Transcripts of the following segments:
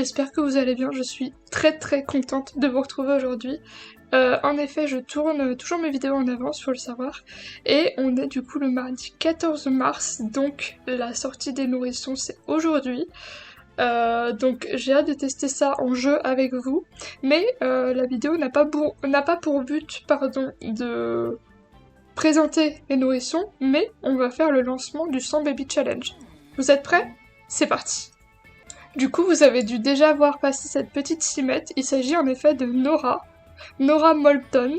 j'espère que vous allez bien, je suis très contente de vous retrouver aujourd'hui. En effet, je tourne toujours mes vidéos en avance, faut le savoir, et on est du coup le mardi 14 mars, donc la sortie des nourrissons c'est aujourd'hui. Donc j'ai hâte de tester ça en jeu avec vous, mais la vidéo n'a pas pour but, de présenter les nourrissons, mais on va faire le lancement du 100 Baby Challenge. Vous êtes prêts? C'est parti! Du coup, vous avez dû déjà voir passer cette petite cimette. Il s'agit en effet de Nora Moulton,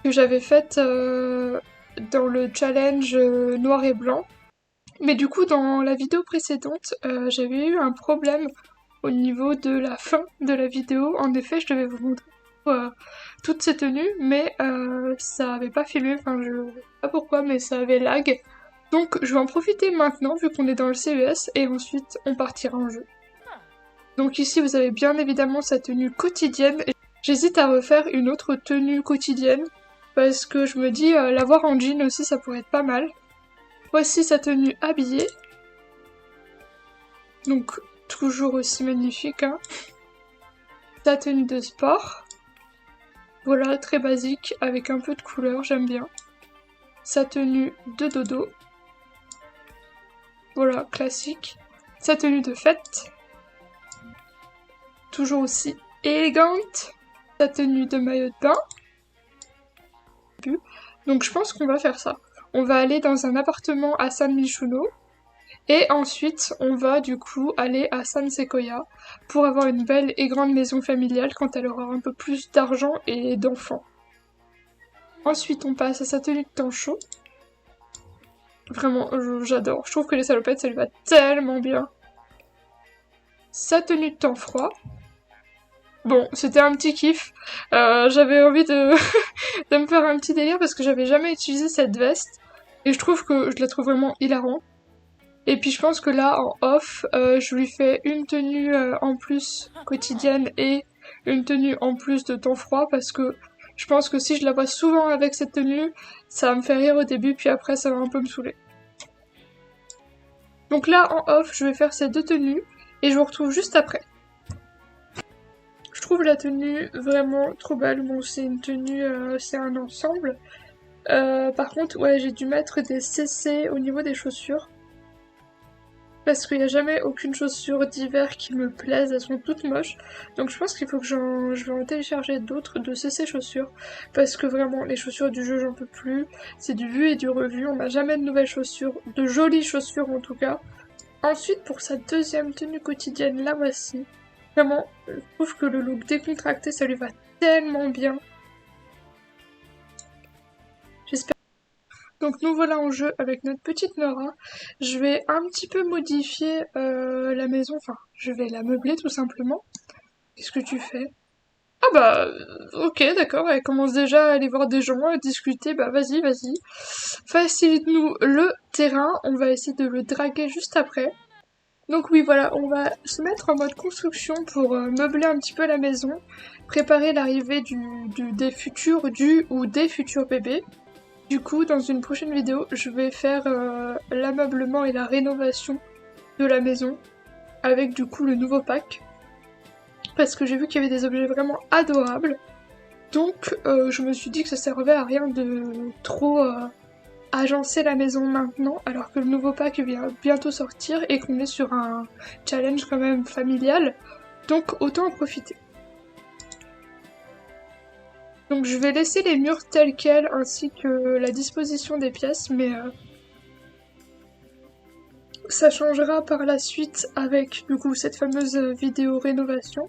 que j'avais faite dans le challenge noir et blanc. Mais du coup, dans la vidéo précédente, j'avais eu un problème au niveau de la fin de la vidéo. En effet, je devais vous montrer toutes ces tenues, mais ça avait pas filmé, enfin je sais pas pourquoi, mais ça avait lag. Donc je vais en profiter maintenant, vu qu'on est dans le CES, et ensuite on partira en jeu. Donc ici vous avez bien évidemment sa tenue quotidienne. J'hésite à refaire une autre tenue quotidienne parce que je me dis l'avoir en jean aussi ça pourrait être pas mal. Voici sa tenue habillée. Donc toujours aussi magnifique hein. Sa tenue de sport. Voilà, très basique avec un peu de couleur, j'aime bien. Sa tenue de dodo. Voilà, classique. Sa tenue de fête. Toujours aussi élégante. Sa tenue de maillot de bain. Donc je pense qu'on va faire ça. On va aller dans un appartement à San Myshuno. Et ensuite, on va du coup aller à San Sequoia pour avoir une belle et grande maison familiale quand elle aura un peu plus d'argent et d'enfants. Ensuite, on passe à sa tenue de temps chaud. Vraiment, j'adore. Je trouve que les salopettes, ça lui va tellement bien. Sa tenue de temps froid. Bon, c'était un petit kiff. J'avais envie de... de me faire un petit délire parce que j'avais jamais utilisé cette veste. Et je trouve que je la trouve vraiment hilarante. Et puis je pense que là, en off, je lui fais une tenue en plus quotidienne et une tenue en plus de temps froid parce que je pense que si je la vois souvent avec cette tenue, ça va me faire rire au début puis après ça va un peu me saouler. Donc là, en off, je vais faire ces deux tenues et je vous retrouve juste après. Je trouve la tenue vraiment trop belle. Bon, c'est une tenue, c'est un ensemble. Par contre, ouais, j'ai dû mettre des CC au niveau des chaussures. Parce qu'il n'y a jamais aucune chaussure d'hiver qui me plaise, elles sont toutes moches. Donc je pense qu'il faut que je vais en télécharger d'autres de CC chaussures. Parce que vraiment, les chaussures du jeu, j'en peux plus. C'est du vu et du revu, on n'a jamais de nouvelles chaussures, de jolies chaussures en tout cas. Ensuite, pour sa deuxième tenue quotidienne, la voici. Vraiment, je trouve que le look décontracté, ça lui va tellement bien. J'espère. Donc nous voilà en jeu avec notre petite Nora. Je vais un petit peu modifier la maison, enfin je vais la meubler tout simplement. Qu'est-ce que tu fais? Ah bah ok d'accord, elle commence déjà à aller voir des gens, à discuter, bah vas-y. Facilite-nous le terrain, on va essayer de le draguer juste après. Donc oui voilà, on va se mettre en mode construction pour meubler un petit peu la maison, préparer l'arrivée des futurs bébés. Du coup, dans une prochaine vidéo, je vais faire l'ameublement et la rénovation de la maison avec du coup le nouveau pack. Parce que j'ai vu qu'il y avait des objets vraiment adorables. Donc je me suis dit que ça servait à rien de trop agencer la maison maintenant alors que le nouveau pack vient bientôt sortir et qu'on est sur un challenge quand même familial. Donc autant en profiter. Donc je vais laisser les murs tels quels ainsi que la disposition des pièces, mais ça changera par la suite avec du coup cette fameuse vidéo rénovation.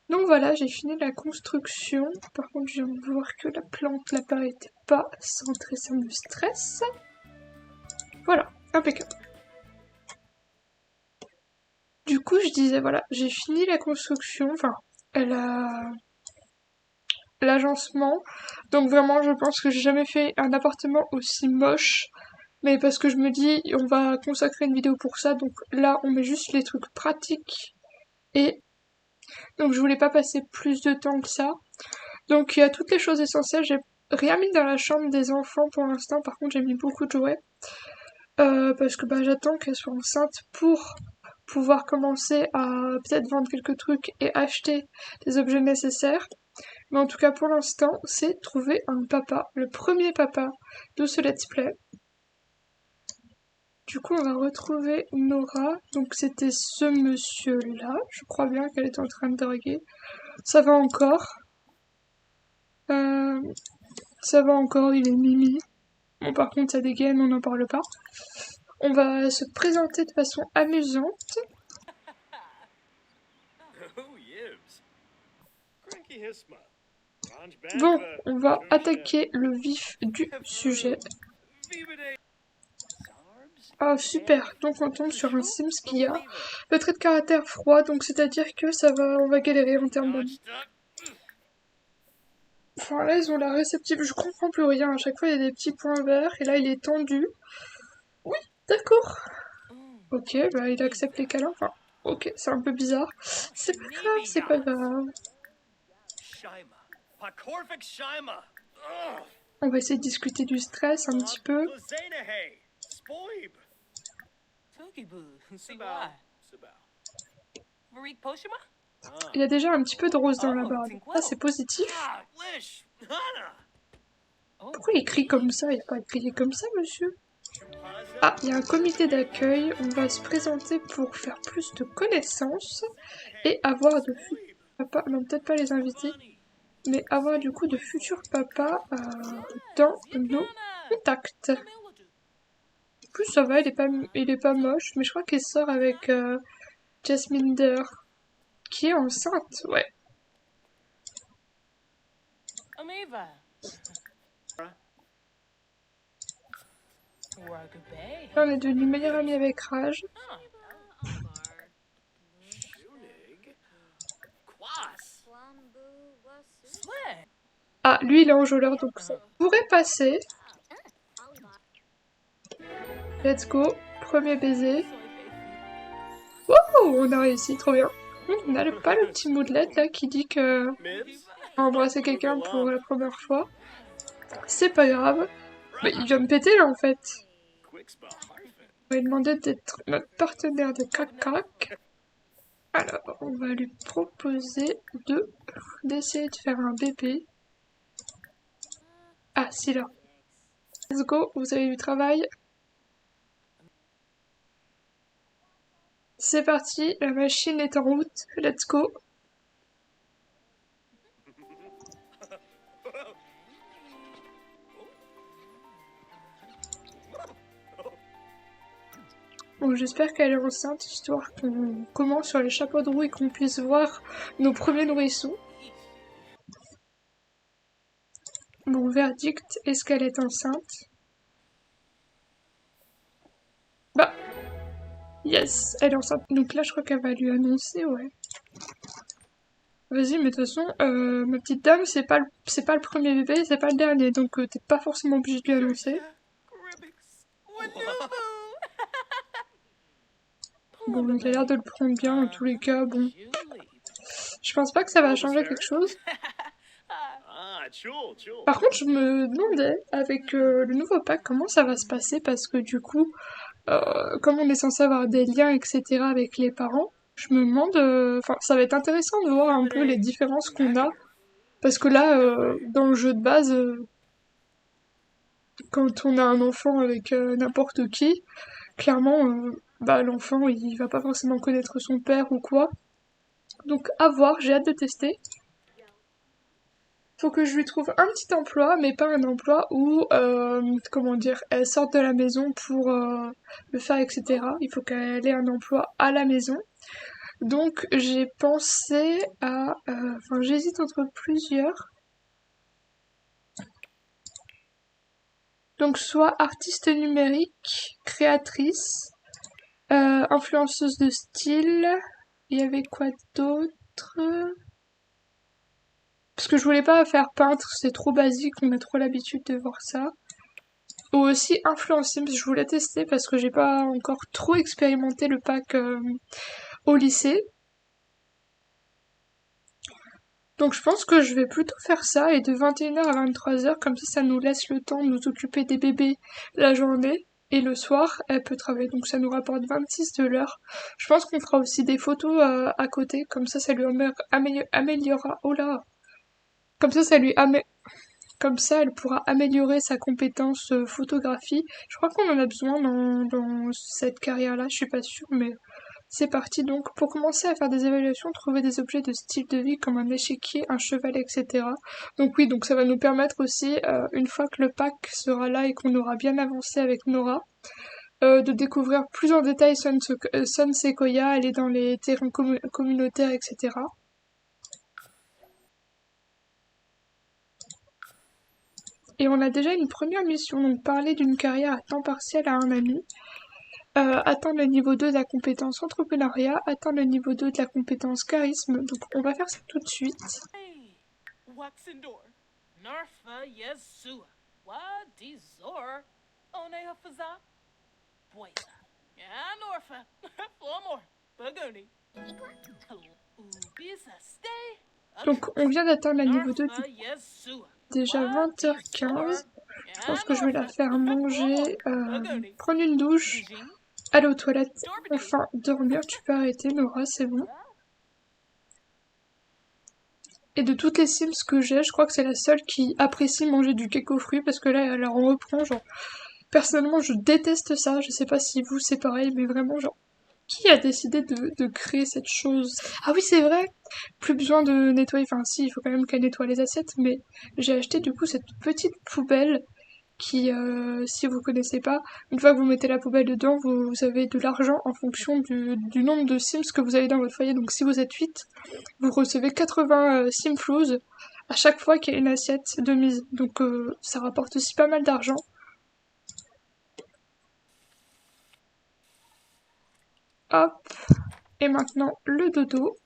Donc voilà, j'ai fini la construction. Par contre, je viens de voir que la plante n'apparaissait pas centrée, ça me stresse. Voilà, impeccable. Du coup, je disais, voilà, j'ai fini la construction, enfin, l'agencement. Donc vraiment, je pense que j'ai jamais fait un appartement aussi moche. Mais parce que je me dis, on va consacrer une vidéo pour ça, donc là, on met juste les trucs pratiques. Et donc je voulais pas passer plus de temps que ça. Donc il y a toutes les choses essentielles. J'ai rien mis dans la chambre des enfants pour l'instant. Par contre, j'ai mis beaucoup de jouets. Parce que bah, j'attends qu'elle soit enceinte pour pouvoir commencer à peut-être vendre quelques trucs et acheter les objets nécessaires. Mais en tout cas pour l'instant, c'est trouver un papa, le premier papa de ce let's play. Du coup, on va retrouver Nora. Donc c'était ce monsieur-là. Je crois bien qu'elle est en train de draguer. Ça va encore. Ça va encore, il est mimi. Bon, par contre, ça dégaine, on n'en parle pas. On va se présenter de façon amusante. Bon, on va attaquer le vif du sujet. Ah super, donc on tombe sur un Sims qui a le trait de caractère froid, donc c'est-à-dire que on va galérer en termes d'amis. Enfin là ils ont la réceptive, je comprends plus rien, à chaque fois il y a des petits points verts, et là il est tendu. Oui, d'accord. Ok, bah il accepte les câlins, enfin, ok, c'est un peu bizarre. C'est pas grave, c'est pas grave. On va essayer de discuter du stress un petit peu. Il y a déjà un petit peu de rose dans la barbe. Ça, c'est positif. Pourquoi il crie comme ça? Il n'a pas crié comme ça, monsieur. Ah, il y a un comité d'accueil. On va se présenter pour faire plus de connaissances et avoir de futurs papas. Non, peut-être pas les inviter, mais avoir du coup de futurs papas dans nos contacts. En plus, ça va, il est pas moche, mais je crois qu'il sort avec Jasminder, qui est enceinte, ouais. Là, on est devenu meilleur ami avec Raj. Ah, lui, il est enjôleur, donc ça pourrait passer. Let's go. Premier baiser. Wouhou, on a réussi, trop bien. On n'a pas le petit moodlet là qui dit que on a embrassé quelqu'un pour la première fois. C'est pas grave. Mais il vient me péter là en fait. On va lui demander d'être notre partenaire de cac-cac. Alors, on va lui proposer d'essayer de faire un bébé. Ah, si là. Let's go, vous avez du travail. C'est parti, la machine est en route. Let's go. Bon, j'espère qu'elle est enceinte, histoire qu'on commence sur les chapeaux de roue et qu'on puisse voir nos premiers nourrissons. Bon, verdict, est-ce qu'elle est enceinte? Bah, yes, elle est enceinte. Donc là, je crois qu'elle va lui annoncer, ouais. Vas-y, mais de toute façon, ma petite dame, c'est pas le premier bébé, c'est pas le dernier, donc t'es pas forcément obligé de lui annoncer. Bon, il a l'air de le prendre bien, en tous les cas, bon. Je pense pas que ça va changer quelque chose. Par contre, je me demandais, avec le nouveau pack, comment ça va se passer, parce que du coup, comme on est censé avoir des liens, etc. avec les parents, je me demande... Enfin, ça va être intéressant de voir un peu les différences qu'on a, parce que là, dans le jeu de base, quand on a un enfant avec n'importe qui, clairement, bah, l'enfant, il va pas forcément connaître son père ou quoi. Donc, à voir, j'ai hâte de tester. Faut que je lui trouve un petit emploi, mais pas un emploi où, comment dire, elle sorte de la maison pour le faire, etc. Il faut qu'elle ait un emploi à la maison. Donc j'ai pensé à... Enfin, j'hésite entre plusieurs. Donc soit artiste numérique, créatrice, influenceuse de style. Il y avait quoi d'autre? Parce que je voulais pas faire peintre, c'est trop basique, on a trop l'habitude de voir ça. Ou aussi influenceuse, je voulais tester parce que j'ai pas encore trop expérimenté le pack au lycée. Donc je pense que je vais plutôt faire ça, et de 21h à 23h, comme ça nous laisse le temps de nous occuper des bébés la journée. et le soir, elle peut travailler. Donc ça nous rapporte 26 de l'heure. Je pense qu'on fera aussi des photos à côté, comme ça lui améliorera. Oh là! Comme ça lui comme ça, elle pourra améliorer sa compétence photographie. Je crois qu'on en a besoin dans cette carrière-là, je suis pas sûre, mais c'est parti donc pour commencer à faire des évaluations, trouver des objets de style de vie comme un échiquier, un cheval, etc. Donc oui, donc ça va nous permettre aussi, une fois que le pack sera là et qu'on aura bien avancé avec Nora, de découvrir plus en détail Sun Sequoia, aller dans les terrains communautaires, etc. Et on a déjà une première mission, donc parler d'une carrière à temps partiel à un ami. Atteindre le niveau 2 de la compétence entrepreneuriat, atteindre le niveau 2 de la compétence charisme. Donc on va faire ça tout de suite. Hey, Waxendor, Narfa Yesua, Wadizor, Onehafaza, Boisa, Norfa, Flomor, Baguni, Ubisa Stay. Donc on vient d'atteindre le niveau 2 Narfa du Yesua, déjà 20h15. Je pense que je vais la faire manger, prendre une douche, aller aux toilettes, enfin dormir. Tu peux arrêter Nora, c'est bon. Et de toutes les Sims que j'ai, je crois que c'est la seule qui apprécie manger du cake aux fruits parce que là elle en reprend, genre personnellement je déteste ça, je sais pas si vous c'est pareil, mais vraiment genre qui a décidé de créer cette chose? Ah oui, c'est vrai! Plus besoin de nettoyer, enfin si, il faut quand même qu'elle nettoie les assiettes, mais j'ai acheté du coup cette petite poubelle qui, si vous connaissez pas, une fois que vous mettez la poubelle dedans, vous avez de l'argent en fonction du nombre de Sims que vous avez dans votre foyer. Donc si vous êtes 8, vous recevez 80 Simflouz à chaque fois qu'il y a une assiette de mise. Donc ça rapporte aussi pas mal d'argent. Hop! Et maintenant, le dodo.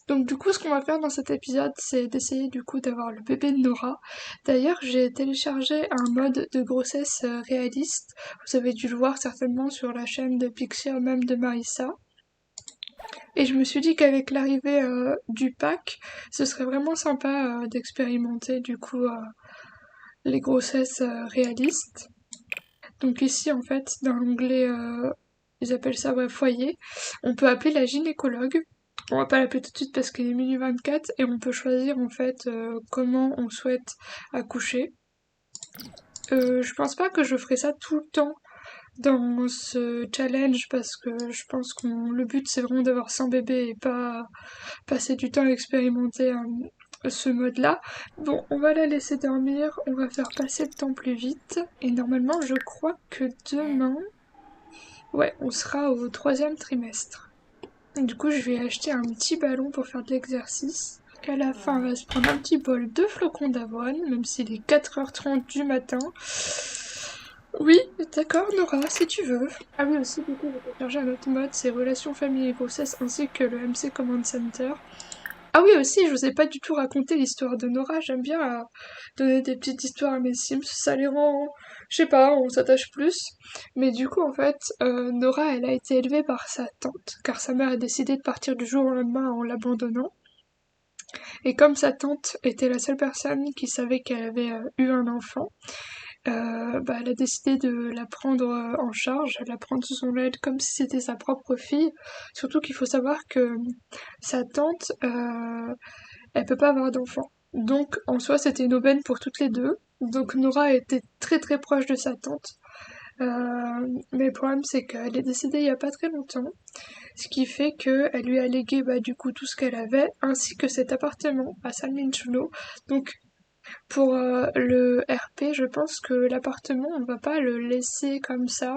Donc du coup, ce qu'on va faire dans cet épisode, c'est d'essayer du coup d'avoir le bébé de Nora. D'ailleurs, j'ai téléchargé un mode de grossesse réaliste. Vous avez dû le voir certainement sur la chaîne de Pixie ou même de Marissa. Et je me suis dit qu'avec l'arrivée du pack, ce serait vraiment sympa d'expérimenter du coup les grossesses réalistes. Donc ici, en fait, dans l'onglet, ils appellent ça foyer, on peut appeler la gynécologue. On va pas l'appeler tout de suite parce qu'il est minuit 24 et on peut choisir en fait comment on souhaite accoucher. Je pense pas que je ferai ça tout le temps dans ce challenge parce que je pense que le but c'est vraiment d'avoir 100 bébés et pas passer du temps à expérimenter ce mode-là. Bon, on va la laisser dormir, on va faire passer le temps plus vite et normalement je crois que demain, ouais, on sera au 3e trimestre. Du coup, je vais acheter un petit ballon pour faire de l'exercice. À la fin, on va se prendre un petit bol de flocons d'avoine, même s'il est 4h30 du matin. Oui, d'accord, Nora, si tu veux. Ah oui, aussi, du coup, je vais télécharger un autre mode, c'est relations famille et grossesse, ainsi que le MC Command Center. Ah oui, aussi, je vous ai pas du tout raconté l'histoire de Nora, j'aime bien donner des petites histoires à mes Sims, ça les rend, je sais pas, on s'attache plus. Mais du coup, en fait, Nora, elle a été élevée par sa tante, car sa mère a décidé de partir du jour au lendemain en l'abandonnant. Et comme sa tante était la seule personne qui savait qu'elle avait eu un enfant, elle a décidé de la prendre en charge, de la prendre sous son aile comme si c'était sa propre fille. Surtout qu'il faut savoir que sa tante, elle peut pas avoir d'enfant. Donc en soi c'était une aubaine pour toutes les deux. Donc Nora était très très proche de sa tante. Mais le problème c'est qu'elle est décédée il y a pas très longtemps. Ce qui fait qu'elle lui a légué du coup tout ce qu'elle avait, ainsi que cet appartement à San Minchuno. Donc pour le RP, je pense que l'appartement, on va pas le laisser comme ça.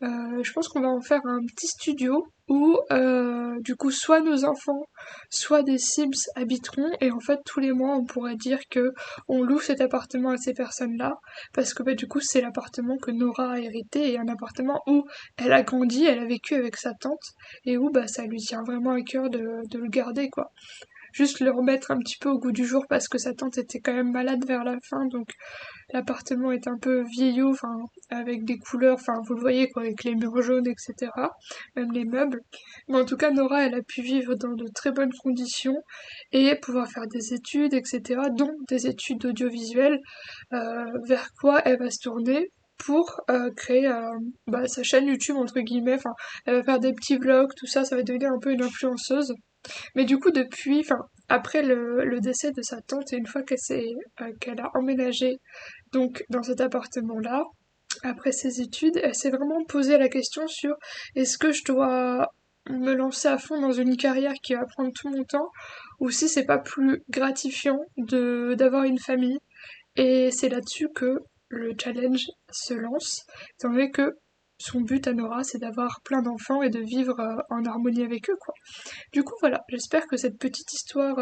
Je pense qu'on va en faire un petit studio où du coup soit nos enfants, soit des Sims habiteront et en fait tous les mois on pourrait dire que on loue cet appartement à ces personnes-là parce que du coup c'est l'appartement que Nora a hérité et un appartement où elle a grandi, elle a vécu avec sa tante et où ça lui tient vraiment à cœur de le garder quoi. juste le remettre un petit peu au goût du jour parce que sa tante était quand même malade vers la fin, donc l'appartement est un peu vieillot, enfin avec des couleurs, enfin vous le voyez quoi, avec les murs jaunes, etc. Même les meubles. Mais en tout cas, Nora, elle a pu vivre dans de très bonnes conditions et pouvoir faire des études, etc. dont des études audiovisuelles, vers quoi elle va se tourner pour créer sa chaîne YouTube entre guillemets, enfin elle va faire des petits vlogs, tout ça, ça va devenir un peu une influenceuse. Mais du coup depuis, enfin après le décès de sa tante et une fois qu'elle a emménagé donc dans cet appartement-là, après ses études, elle s'est vraiment posé la question sur est-ce que je dois me lancer à fond dans une carrière qui va prendre tout mon temps ou si c'est pas plus gratifiant de d'avoir une famille. Et c'est là-dessus que le challenge se lance, étant donné que son but à Nora, c'est d'avoir plein d'enfants et de vivre en harmonie avec eux, quoi. Du coup, voilà, j'espère que cette petite histoire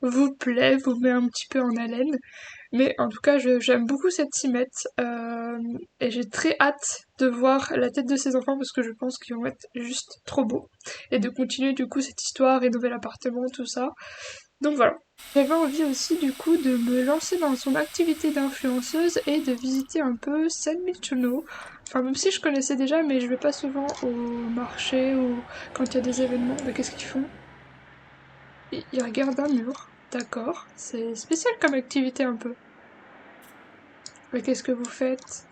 vous plaît, vous met un petit peu en haleine. Mais en tout cas, j'aime beaucoup cette cimette et j'ai très hâte de voir la tête de ses enfants parce que je pense qu'ils vont être juste trop beaux. Et de continuer du coup cette histoire, et nouvel appartement, tout ça. Donc voilà. J'avais envie aussi du coup de me lancer dans son activité d'influenceuse et de visiter un peu San Michino. Enfin même si je connaissais déjà mais je vais pas souvent au marché ou quand il y a des événements. Mais qu'est-ce qu'ils font? Ils regardent un mur. D'accord. C'est spécial comme activité un peu. Mais qu'est-ce que vous faites?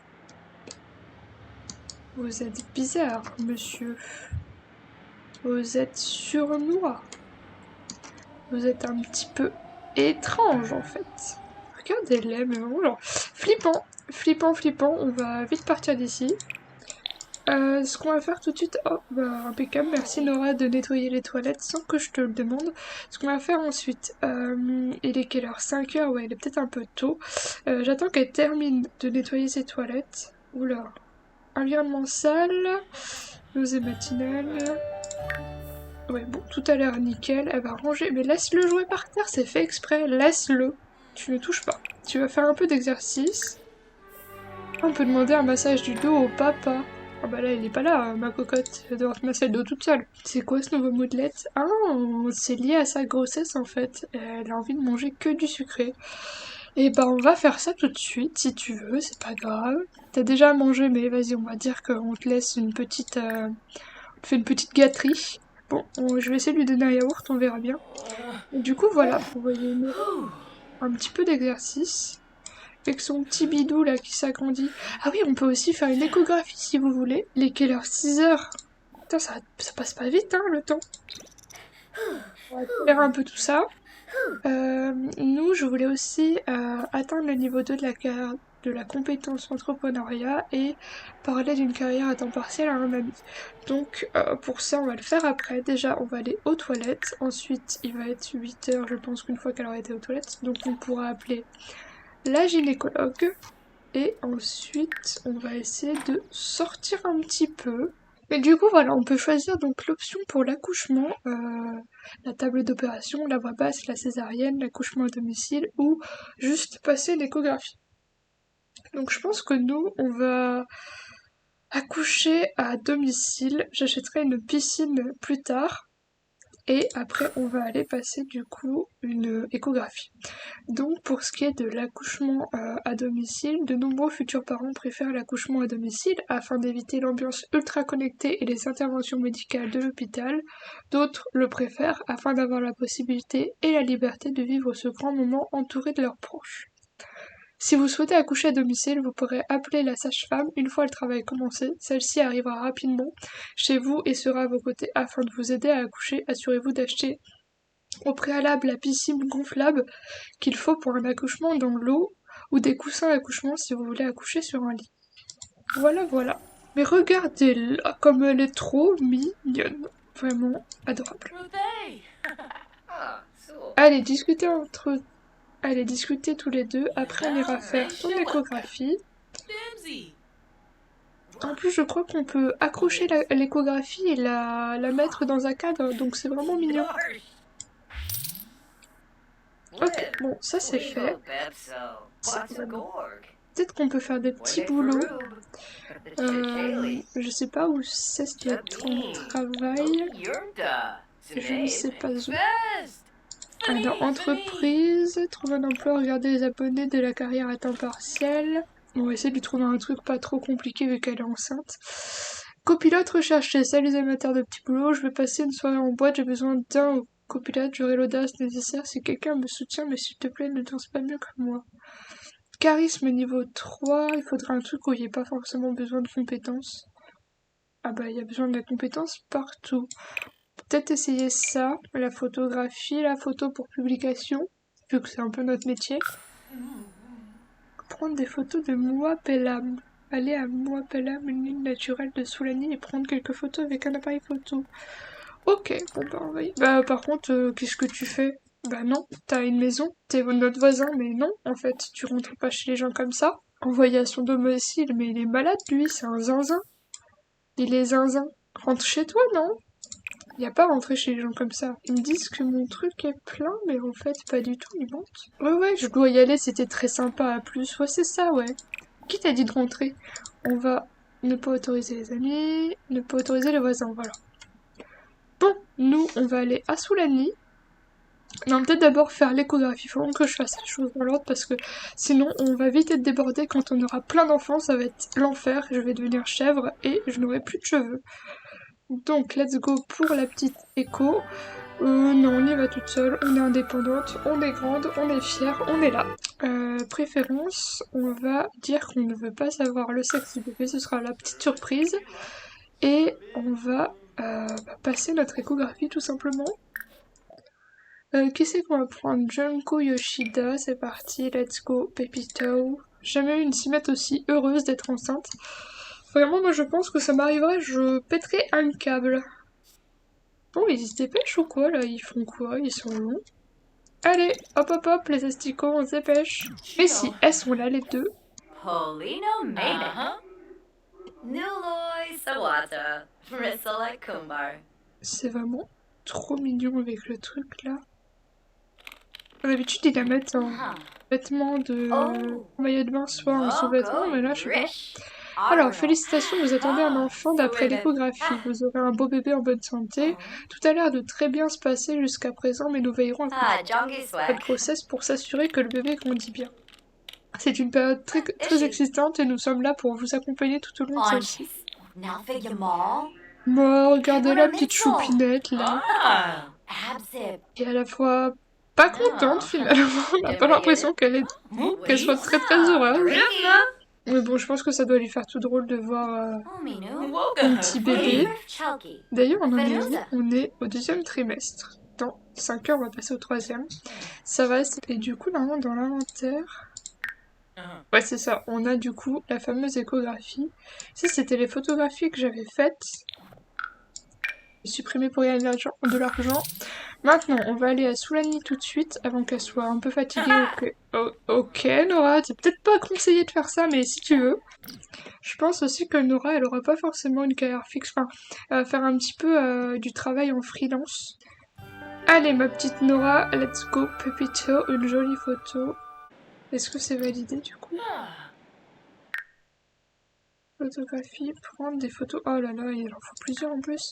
Vous êtes bizarre, monsieur. Vous êtes sournois. Vous êtes un petit peu étrange en fait. Regardez-les, mais vraiment genre flippant, flippant, flippant. On va vite partir d'ici. Ce qu'on va faire tout de suite, oh bah impeccable, merci Nora de nettoyer les toilettes sans que je te le demande. Ce qu'on va faire ensuite, il est quelle heure? 5 heures, ouais, il est peut-être un peu tôt. J'attends qu'elle termine de nettoyer ses toilettes. Oula, environnement sale, nausée matinale. Ouais, bon, tout a l'air nickel, elle va ranger, mais laisse-le jouer par terre, c'est fait exprès, laisse-le. Tu ne touches pas. Tu vas faire un peu d'exercice. On peut demander un massage du dos au papa. Ah bah là, il est pas là, ma cocotte. Elle doit se masser le dos toute seule. C'est quoi ce nouveau moodlet? Ah, c'est lié à sa grossesse en fait. Elle a envie de manger que du sucré. Et bah on va faire ça tout de suite si tu veux, c'est pas grave. T'as déjà mangé, mais vas-y, on va dire qu'on te laisse une petite... on te fait une petite gâterie. Bon, je vais essayer de lui donner un yaourt, on verra bien. Et du coup, voilà, vous voyez un petit peu d'exercice. Avec son petit bidou là qui s'agrandit. Ah oui, on peut aussi faire une échographie si vous voulez. Il est quelle heure? 6 heures. Putain, ça passe pas vite, hein, le temps. On va faire un peu tout ça. Nous, je voulais aussi atteindre le niveau 2 de la compétence entrepreneuriat et parler d'une carrière à temps partiel à un ami. Donc pour ça, on va le faire après. Déjà, on va aller aux toilettes. Ensuite, il va être 8 heures, je pense qu'une fois qu'elle aura été aux toilettes. Donc on pourra appeler la gynécologue. Et ensuite, on va essayer de sortir un petit peu. Et du coup, voilà, on peut choisir donc l'option pour l'accouchement, la table d'opération, la voie basse, la césarienne, l'accouchement à domicile ou juste passer l'échographie. Donc je pense que nous, on va accoucher à domicile. J'achèterai une piscine plus tard. Et après, on va aller passer du coup une échographie. Donc pour ce qui est de l'accouchement à domicile, de nombreux futurs parents préfèrent l'accouchement à domicile afin d'éviter l'ambiance ultra connectée et les interventions médicales de l'hôpital. D'autres le préfèrent afin d'avoir la possibilité et la liberté de vivre ce grand moment entouré de leurs proches. Si vous souhaitez accoucher à domicile, vous pourrez appeler la sage-femme une fois le travail commencé. Celle-ci arrivera rapidement chez vous et sera à vos côtés afin de vous aider à accoucher. Assurez-vous d'acheter au préalable la piscine gonflable qu'il faut pour un accouchement dans l'eau ou des coussins d'accouchement si vous voulez accoucher sur un lit. Voilà, voilà. Mais regardez-la comme elle est trop mignonne. Vraiment adorable. Allez, discutez tous les deux. Après, on ira faire ton échographie. En plus, je crois qu'on peut accrocher l'échographie et la mettre dans un cadre, donc c'est vraiment mignon. Ok, bon, ça c'est fait. Peut-être qu'on peut faire des petits boulots. Je sais pas où c'est ce qui est ton travail. Je ne sais pas où. Alors, entreprise, trouver un emploi, regarder les abonnés de la carrière à temps partiel. On va essayer de lui trouver un truc pas trop compliqué vu qu'elle est enceinte. Copilote recherché, salut les amateurs de petits boulots, je vais passer une soirée en boîte, j'ai besoin d'un copilote, j'aurai l'audace nécessaire si quelqu'un me soutient, mais s'il te plaît, ne danse pas mieux que moi. Charisme niveau 3, il faudra un truc où il n'y ait pas forcément besoin de compétences. Ah bah, il y a besoin de la compétence partout. Peut-être essayer ça, la photographie, la photo pour publication, vu que c'est un peu notre métier. Prendre des photos de Moua Pelham. Aller à Moua Pelham, une île naturelle de Soulani, et prendre quelques photos avec un appareil photo. Ok, bon bah on va y... Bah par contre, qu'est-ce que tu fais? Bah non, t'as une maison, t'es notre voisin, mais non, en fait, tu rentres pas chez les gens comme ça. Envoyé à son domicile, mais il est malade lui, c'est un zinzin. Il est zinzin. Rentre chez toi, non? Y a pas rentrer chez les gens comme ça. Ils me disent que mon truc est plein, mais en fait, pas du tout, il monte. Ouais, je dois y aller, c'était très sympa, à plus. Ouais, c'est ça, ouais. Qui t'a dit de rentrer? On va ne pas autoriser les amis, ne pas autoriser les voisins, voilà. Bon, nous, on va aller à Soulani. Non, peut-être d'abord faire l'échographie. Il faut que je fasse les choses dans l'ordre parce que sinon, on va vite être débordé. Quand on aura plein d'enfants, ça va être l'enfer. Je vais devenir chèvre et je n'aurai plus de cheveux. Donc, let's go pour la petite écho. Non, on y va toute seule, on est indépendante, on est grande, on est fière, on est là. Préférence, on va dire qu'on ne veut pas savoir le sexe du bébé, ce sera la petite surprise. Et on va passer notre échographie tout simplement. Qui c'est qu'on va prendre? Junko Yoshida, c'est parti, let's go, Pepito. Jamais eu une cimette aussi heureuse d'être enceinte. Vraiment, moi je pense que ça m'arriverait, je pèterais un câble. Bon, ils se dépêchent ou quoi, là? Ils font quoi? Ils sont longs. Allez, hop hop hop, les asticots, on se dépêche. Mais si, elles sont là, les deux. Polino made it. Nuloi Sawata. Risala Kumbar. C'est vraiment trop mignon avec le truc, là. D'habitude, ils la mettent en vêtements de maillot de bain, soit en sous-vêtements, mais là, je sais pas. Alors, félicitations, vous attendez un enfant d'après l'échographie. Vous aurez un beau bébé en bonne santé. Tout a l'air de très bien se passer jusqu'à présent, mais nous veillerons à votre grossesse pour s'assurer que le bébé grandit bien. C'est une période très excitante et nous sommes là pour vous accompagner tout au long de celle-ci. Bon, regardez la petite choupinette, là. Et à la fois pas contente, finalement. On n'a pas l'impression qu'elle soit très très heureuse. Mais bon, je pense que ça doit lui faire tout drôle de voir un petit bébé. D'ailleurs, on est au 2e trimestre. Dans 5 heures, on va passer au 3e. Ça va, et du coup, normalement, dans l'inventaire... Ouais, c'est ça. On a du coup la fameuse échographie. Ça, c'était les photographies que j'avais faites. J'ai supprimé pour gagner de l'argent. Maintenant, on va aller à Soulani tout de suite, avant qu'elle soit un peu fatiguée. Ok, Nora, c'est peut-être pas conseillé de faire ça, mais si tu veux. Je pense aussi que Nora, elle aura pas forcément une carrière fixe. Enfin, elle va faire un petit peu du travail en freelance. Allez, ma petite Nora, let's go, Pepito, une jolie photo. Est-ce que c'est validé, du coup? Photographie, prendre des photos. Oh là là, il en faut plusieurs en plus.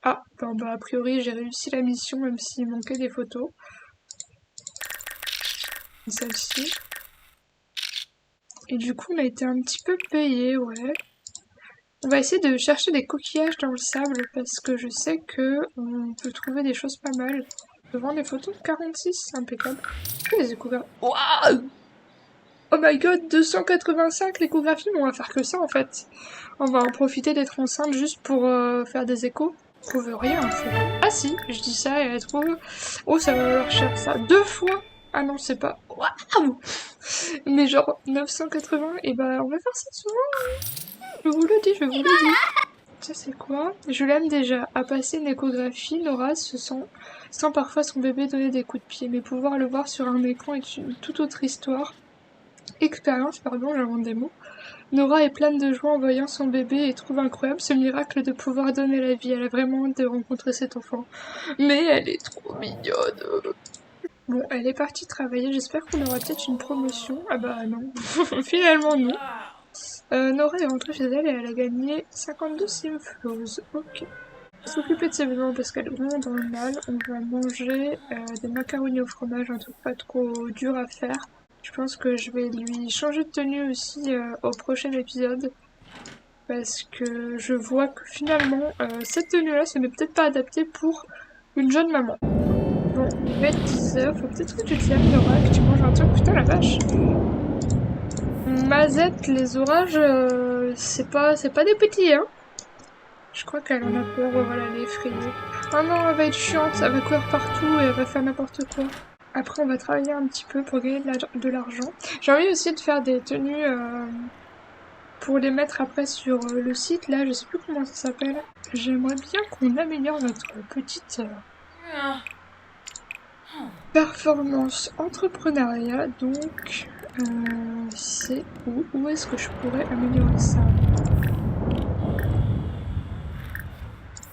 Ah, bon, bah a priori j'ai réussi la mission même s'il manquait des photos. Celle-ci. Et du coup on a été un petit peu payé, ouais. On va essayer de chercher des coquillages dans le sable parce que je sais que on peut trouver des choses pas mal. Devant des photos 46, impeccable. Les échographies. Waouh! Oh my god, 285 l'échographie, mais on va faire que ça en fait. On va en profiter d'être enceinte juste pour faire des échos. Je trouve rien en fait. Ah si, je dis ça et elle trouve. Oh, ça va valoir cher ça. 2 fois. Ah non, c'est pas. Waouh! Mais genre 980, et bah on va faire ça souvent. Je vous le dis, je vous le dis. Ça c'est quoi? Je l'aime déjà. À passer une échographie, Nora se sent parfois son bébé donner des coups de pied, mais pouvoir le voir sur un écran est une toute autre histoire. Expérience, pardon, j'invente des mots. Nora est pleine de joie en voyant son bébé et trouve incroyable ce miracle de pouvoir donner la vie. Elle a vraiment hâte de rencontrer cet enfant. Mais elle est trop mignonne. Bon, elle est partie travailler. J'espère qu'on aura peut-être une promotion. Ah bah non. Finalement non. Nora est rentrée chez elle et elle a gagné 52 Simflows. Ok. s'occuper de ses besoins parce qu'elle est vraiment dans le mal. On va manger des macaronis au fromage, un truc pas trop dur à faire. Je pense que je vais lui changer de tenue aussi au prochain épisode. Parce que je vois que finalement, cette tenue-là, ce n'est peut-être pas adapté pour une jeune maman. Bon, il va être 10h, faut peut-être que tu te lèves, Nora, que tu manges un truc. Putain, la vache! Mazette, les orages, c'est pas des petits, hein. Je crois qu'elle en a peur, voilà, elle est effrayée. Oh non, elle va être chiante, elle va courir partout et elle va faire n'importe quoi. Après, on va travailler un petit peu pour gagner de l'argent. J'ai envie aussi de faire des tenues pour les mettre après sur le site, là, je sais plus comment ça s'appelle. J'aimerais bien qu'on améliore notre petite performance entrepreneuriat, donc c'est où est-ce que je pourrais améliorer ça?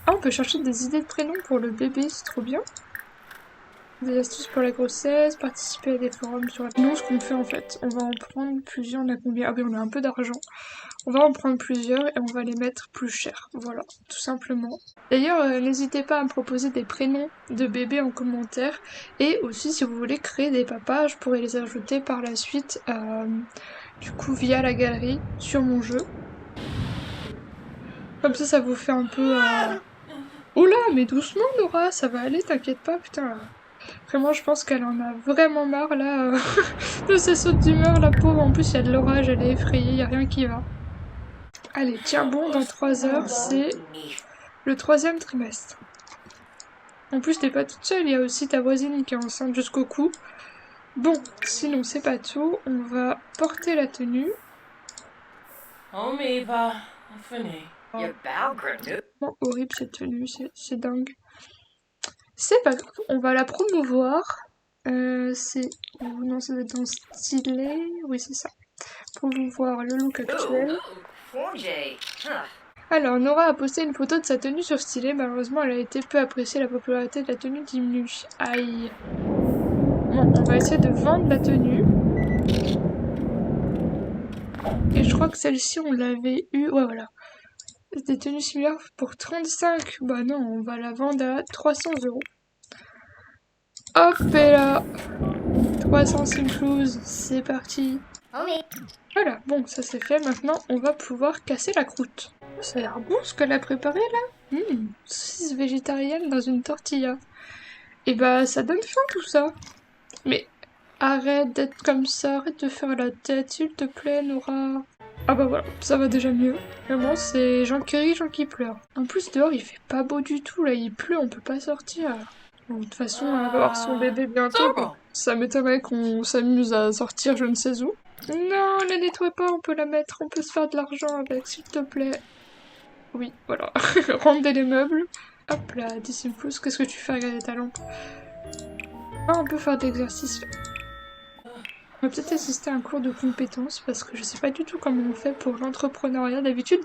Ah, on peut chercher des idées de prénoms pour le bébé, c'est trop bien. Des astuces pour la grossesse, participer à des forums sur la... Nous, ce qu'on fait en fait, on va en prendre plusieurs, on a combien? Ah oui, on a un peu d'argent. On va en prendre plusieurs et on va les mettre plus chers, voilà, tout simplement. D'ailleurs, n'hésitez pas à me proposer des prénoms de bébés en commentaire. Et aussi, si vous voulez créer des papas, je pourrais les ajouter par la suite, du coup, via la galerie, sur mon jeu. Comme ça vous fait un peu... Oula, mais doucement Nora, ça va aller, t'inquiète pas, putain. Vraiment, je pense qu'elle en a vraiment marre, là, de ses sautes d'humeur, la pauvre. En plus, il y a de l'orage, elle est effrayée, y a rien qui va. Allez, tiens bon, dans 3 heures, c'est le 3e trimestre. En plus, t'es pas toute seule, il y a aussi ta voisine qui est enceinte jusqu'au cou. Bon, sinon, c'est pas tout, on va porter la tenue. Your bow grip. Oh, horrible cette tenue, c'est dingue. C'est pas grave, on va la promouvoir. C'est... Oh, non, ça doit être dans stylé. Oui, c'est ça. Promouvoir le look actuel. Alors, Nora a posté une photo de sa tenue sur Stylé. Malheureusement, elle a été peu appréciée. La popularité de la tenue diminue. Aïe. Bon, on va essayer de vendre la tenue. Et je crois que celle-ci, on l'avait eu. Ouais, voilà. Des tenues similaires pour 35. Bah non, on va la vendre à 300 €. Hop, et là 300 simplouz, c'est parti. Voilà, bon, ça c'est fait. Maintenant, on va pouvoir casser la croûte. Ça a l'air bon ce qu'elle a préparé là. Saucisse végétarienne dans une tortilla. Et bah, ça donne faim tout ça. Mais arrête d'être comme ça, arrête de faire la tête, s'il te plaît, Nora. Ah bah voilà, ça va déjà mieux. Vraiment, c'est gens qui rient, gens qui pleurent. En plus, dehors, il fait pas beau du tout, là, il pleut, on peut pas sortir. Bon, de toute façon, elle va avoir son bébé bientôt. Bon, ça m'étonnerait qu'on s'amuse à sortir je ne sais où. Non, ne nettoie pas, on peut la mettre, on peut se faire de l'argent avec, s'il te plaît. Oui, voilà. Render les meubles. Hop là, 10 pouces, qu'est-ce que tu fais à regarder ta lampe? Ah, on peut faire de l'exercice. On va peut-être assister à un cours de compétences parce que je sais pas du tout comment on fait pour l'entrepreneuriat. D'habitude,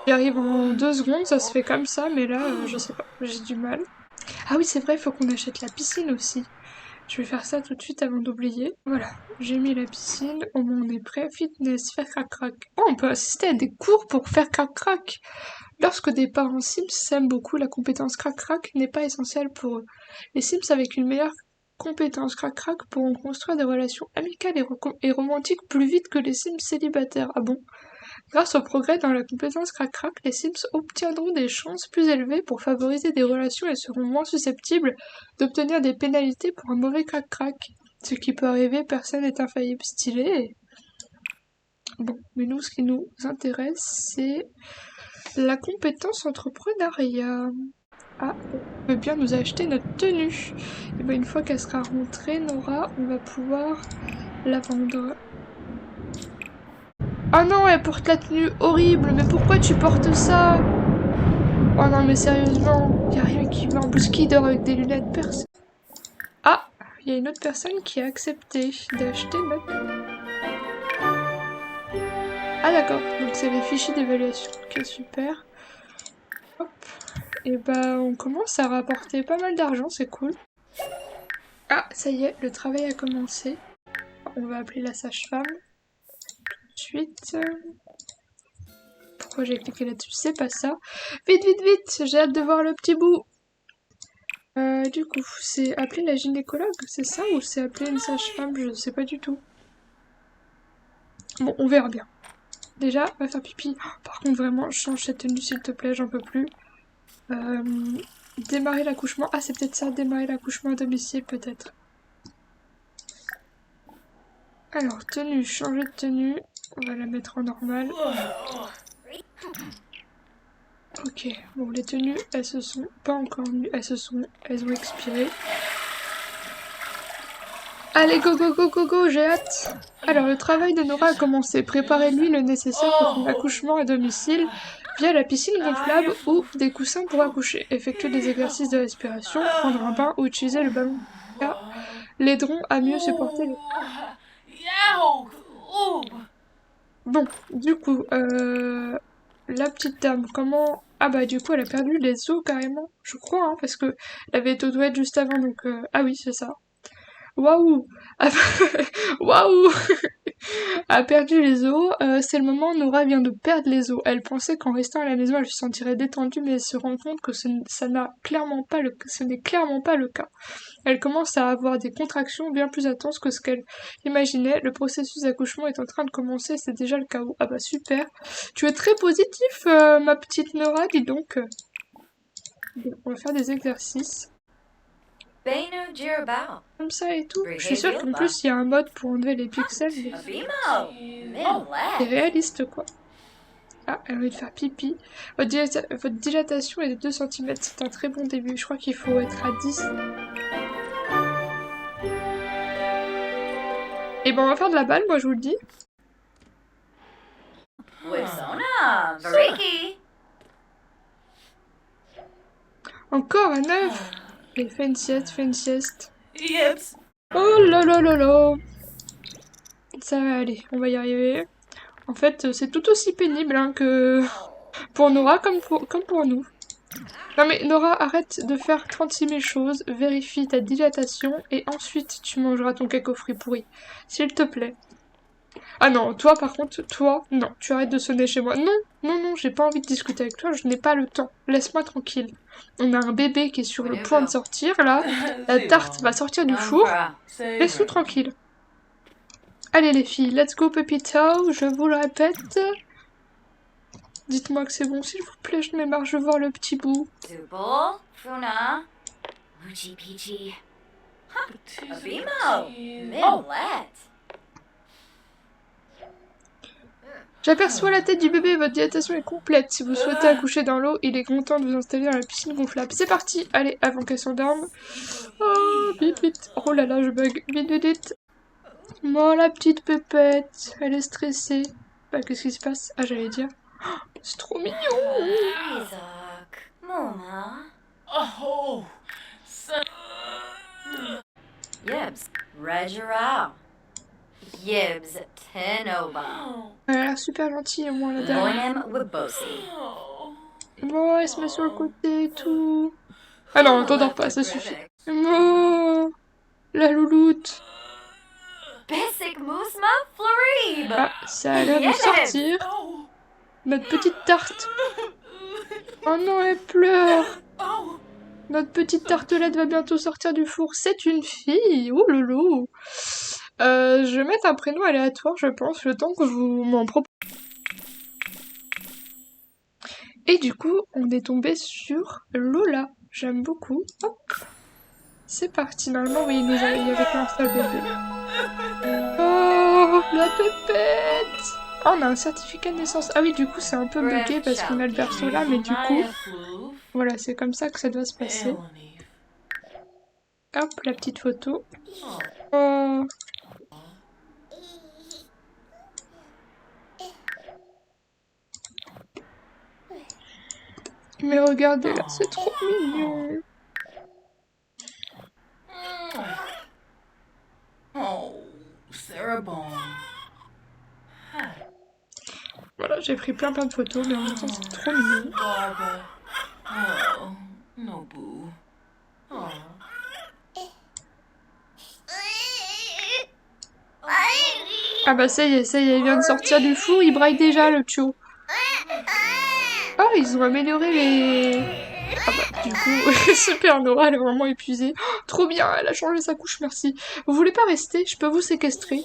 j'y arrive en 2 secondes, ça se fait comme ça, mais là, je sais pas, j'ai du mal. Ah oui, c'est vrai, il faut qu'on achète la piscine aussi. Je vais faire ça tout de suite avant d'oublier. Voilà, j'ai mis la piscine, au moins on est prêt. Fitness, faire crac-crac. Oh, on peut assister à des cours pour faire crac-crac. Lorsque des parents Sims s'aiment beaucoup, la compétence crac-crac n'est pas essentielle pour eux. Les Sims avec une meilleure compétence crac-crac pourront construire des relations amicales et romantiques plus vite que les Sims célibataires. Ah bon? Grâce au progrès dans la compétence crac-crac, les Sims obtiendront des chances plus élevées pour favoriser des relations et seront moins susceptibles d'obtenir des pénalités pour un mauvais crac-crac. Ce qui peut arriver, personne n'est infaillible. Stylé. Bon, mais nous, ce qui nous intéresse, c'est la compétence entrepreneuriat. Ah, on peut bien nous acheter notre tenue. Et bien, une fois qu'elle sera rentrée, Nora, on va pouvoir la vendre. Oh non, elle porte la tenue horrible, mais pourquoi tu portes ça? Oh non, mais sérieusement, y a rien qui va. En plus, qui dort avec des lunettes percées? Ah, il y a une autre personne qui a accepté d'acheter notre... Ah d'accord, donc c'est les fichiers d'évaluation. Ok, super. Hop. Et bah, on commence à rapporter pas mal d'argent, c'est cool. Ah, ça y est, le travail a commencé. On va appeler la sage-femme. Tout de suite. pourquoi j'ai cliqué là-dessus, c'est pas ça. Vite, vite, vite, j'ai hâte de voir le petit bout. Du coup, c'est appeler la gynécologue, c'est ça, ou c'est appeler une sage-femme, je sais pas du tout. Bon, on verra bien. Déjà, va faire pipi. Oh, par contre, vraiment, change cette tenue s'il te plaît, j'en peux plus. Démarrer l'accouchement. Ah, c'est peut-être ça, démarrer l'accouchement à domicile, peut-être. Alors, tenue, changer de tenue. On va la mettre en normal. Ok, bon, les tenues, elles se sont pas encore nues, elles ont expiré. Allez, go, go, go, go, go, j'ai hâte. Alors, le travail de Nora a commencé. Préparez-lui le nécessaire pour son accouchement à domicile via la piscine gonflable ou des coussins pour accoucher. Effectuer des exercices de respiration, prendre un bain ou utiliser le ballon l'aideront à mieux supporter les... Bon, du coup, la petite dame, comment... Ah bah du coup, elle a perdu les os carrément, je crois, hein, parce que elle avait été aux toilettes juste avant, donc... Ah oui, c'est ça. Waouh! Waouh! A perdu les os. C'est le moment où Nora vient de perdre les os. Elle pensait qu'en restant à la maison, elle se sentirait détendue, mais elle se rend compte que ce n'est clairement pas le cas. Elle commence à avoir des contractions bien plus intenses que ce qu'elle imaginait. Le processus d'accouchement est en train de commencer, c'est déjà le chaos. Ah bah super. Tu es très positif, ma petite Nora, dis donc. Bon, on va faire des exercices. Comme ça et tout. Je suis sûre qu'en plus il y a un mode pour enlever les pixels. C'est réaliste quoi. Ah, elle a envie de faire pipi. Votre dilatation est de 2 cm. C'est un très bon début. Je crois qu'il faut être à 10. Et ben on va faire de la balle, moi je vous le dis. Encore un œuf. Et fais une sieste, fais une sieste. Oh là là là là. Ça va aller, on va y arriver. En fait, c'est tout aussi pénible hein, que pour Nora comme pour nous. Non mais Nora, arrête de faire 36 000 choses, vérifie ta dilatation et ensuite tu mangeras ton cake aux fruits pourris. S'il te plaît. Ah non, toi par contre, toi, non, tu arrêtes de sonner chez moi. Non, non, non, j'ai pas envie de discuter avec toi, je n'ai pas le temps. Laisse-moi tranquille. On a un bébé qui est sur le point de sortir, là. La tarte va sortir du four. Laisse-nous tranquille. Allez les filles, let's go Pepito, je vous le répète. Dites-moi que c'est bon, s'il vous plaît, je m'émarre, je veux voir le petit bout. J'aperçois la tête du bébé, votre dilatation est complète. Si vous souhaitez accoucher dans l'eau, il est content de vous installer dans la piscine gonflable. C'est parti. Allez, avant qu'elle s'endorme. Oh, vite, vite. Oh là là, je bug. Vite, vite, vite. Oh, la petite pépette. Elle est stressée. Bah, qu'est-ce qui se passe? Ah, j'allais dire. Oh, c'est trop mignon. Elle a l'air super gentille, moi, la dame. Oh, elle se met sur le côté et tout. Ah non, t'endors pas, ça suffit. Oh, la louloute. Ah, ça a l'air de sortir. Notre petite tarte. Oh non, elle pleure. Notre petite tartelette va bientôt sortir du four. C'est une fille. Oh loulou. Je vais mettre un prénom aléatoire, je pense, le temps que je vous m'en propose. Et du coup, on est tombé sur Lola. J'aime beaucoup. Hop. C'est parti. Normalement, oui, il y avait qu'un seul bébé. Oh, la pépette. Oh, on a un certificat de naissance. Ah oui, du coup, c'est un peu bugué parce qu'on a le berceau là, mais du coup, voilà, c'est comme ça que ça doit se passer. Hop, la petite photo. Oh. Mais regardez là, c'est trop mignon. Voilà, j'ai pris plein de photos, mais en même temps c'est trop mignon. Ah bah ça y est, il vient de sortir du four, il braille déjà le tio. Ah, ils ont amélioré les... Ah bah, du coup, super, Nora, elle est vraiment épuisée. Oh, trop bien, elle a changé sa couche, merci. Vous voulez pas rester? Je peux vous séquestrer.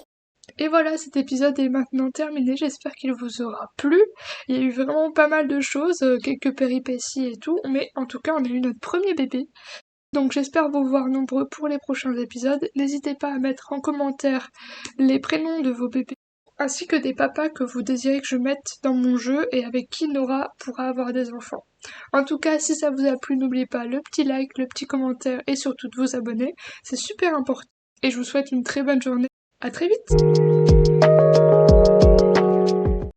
Et voilà, cet épisode est maintenant terminé, j'espère qu'il vous aura plu. Il y a eu vraiment pas mal de choses, quelques péripéties et tout, mais en tout cas, on a eu notre premier bébé. Donc j'espère vous voir nombreux pour les prochains épisodes. N'hésitez pas à mettre en commentaire les prénoms de vos bébés, ainsi que des papas que vous désirez que je mette dans mon jeu et avec qui Nora pourra avoir des enfants. En tout cas, si ça vous a plu, n'oubliez pas le petit like, le petit commentaire et surtout de vous abonner, c'est super important. Et je vous souhaite une très bonne journée. À très vite!